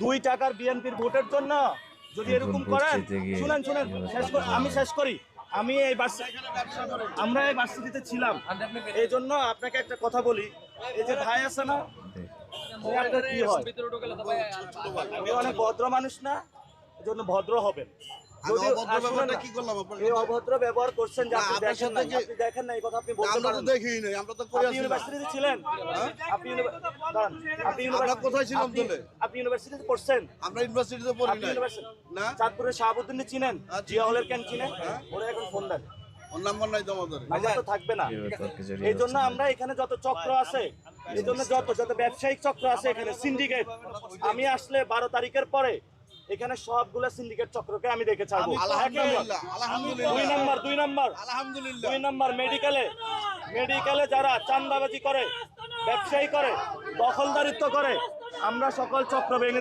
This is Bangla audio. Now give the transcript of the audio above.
2 টাকার বিএনপির ভোটের জন্য যদি এরকম করেন, শুনেন আমি শেষ করি। আমি এই আমরা এই ভার্সিটিতে ছিলাম, এই জন্য আপনাকে একটা কথা বলি। এই যে ভাই আছে না, আপনার কি হয়, আমি অনেক ভদ্র মানুষ না, এই জন্য ভদ্র হবেন। এই অভদ্র ব্যবহার করছেন যে আপনি দেখেন না, এই কথা আপনি বলতে পারেন। আপনি ইউনিভার্সিটিতে ছিলেন, আপনি ইউনিভার্সিটিতে পড়ছেন। আমরা ইউনিভার্সিটিতে পড়ি না। চাঁদপুরের শাহাবুদ্দিন চিনেন, জিয়া হলের ক্যান চিনেন, ওরা এখন ফোন দেন, ওর নাম্বার নাই তো আমাদের। নাম্বার তো থাকবে না। এই জন্য আমরা এখানে যত চক্র আছে, এই জন্য যত ব্যবসায়িক চক্র আছে এখানে, সিন্ডিকেট, আমি আসলে 12 তারিখের পরে এখানে সবগুলো সিন্ডিকেট চক্রকে আমি দেখে ছাড়বো। দুই নাম্বার মেডিকেলে যারা চাঁদাবাজি করে, ব্যবসায়ী করে, দখলদারিত্ব করে, আমরা সকল চক্র ভেঙে